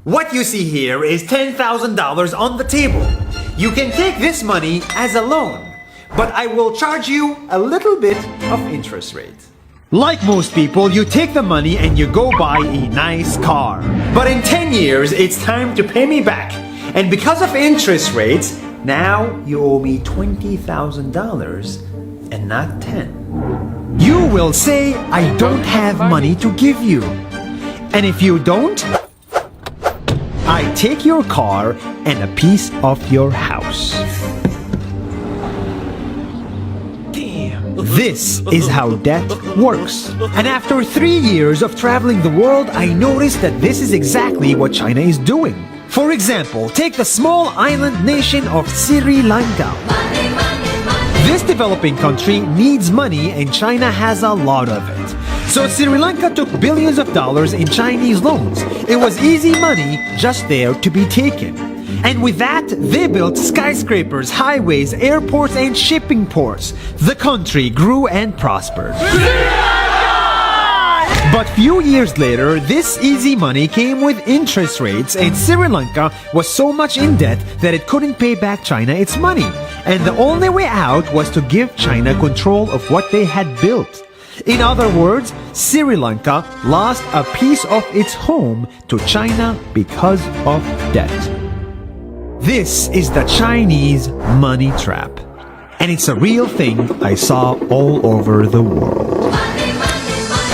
What you see here is $10,000 on the table. You can take this money as a loan, but I will charge you a little bit of interest rate. Like most people, you take the money and you go buy a nice car. But in 10 years, it's time to pay me back. And because of interest rates, now you owe me $20,000 and not 10. You will say, I don't have money to give you. And if you don't, I take your car and a piece of your house. This is how debt works. And after 3 years of traveling the world, I noticed that this is exactly what China is doing. For example, take the small island nation of Sri Lanka. This developing country needs money and China has a lot of it. So Sri Lanka took billions of dollars in Chinese loans. It was easy money just there to be taken. And with that, they built skyscrapers, highways, airports, and shipping ports. The country grew and prospered. But few years later, this easy money came with interest rates, and Sri Lanka was so much in debt that it couldn't pay back China its money. And the only way out was to give China control of what they had built. In other words, Sri Lanka lost a piece of its home to China because of debt. This is the Chinese money trap. And it's a real thing I saw all over the world.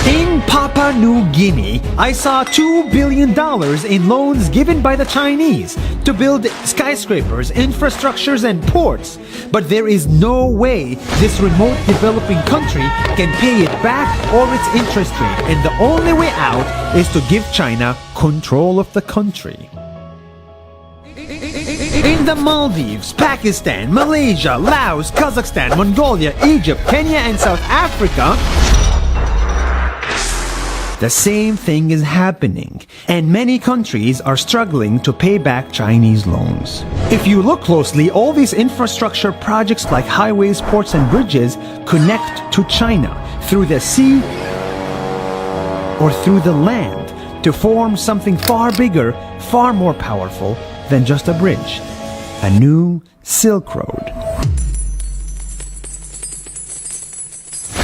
In Papua New Guinea, I saw $2 billion in loans given by the Chinese to build skyscrapers, infrastructures, and ports. But there is no way this remote developing country can pay it back or its interest rate. And the only way out is to give China control of the country. In the Maldives, Pakistan, Malaysia, Laos, Kazakhstan, Mongolia, Egypt, Kenya, and South Africa, the same thing is happening, and many countries are struggling to pay back Chinese loans. If you look closely, all these infrastructure projects like highways, ports, and bridges connect to China through the sea or through the land to form something far bigger, far more powerful than just a bridge, a new Silk Road.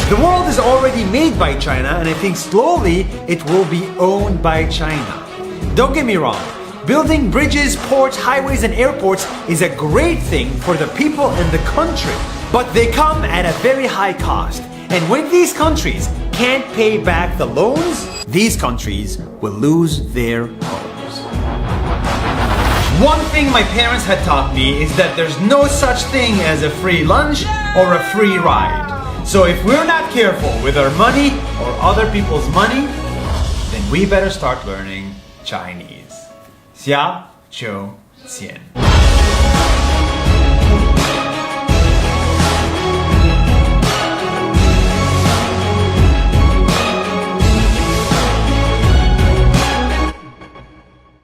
The world is already made by China, and I think slowly it will be owned by China. Don't get me wrong, building bridges, ports, highways, and airports is a great thing for the people and the country, but they come at a very high cost. And when these countries can't pay back the loans, these countries will lose their homes. One thing my parents had taught me is that there's no such thing as a free lunch or a free ride. So if we're not careful with our money or other people's money, then we better start learning Chinese. 下周见。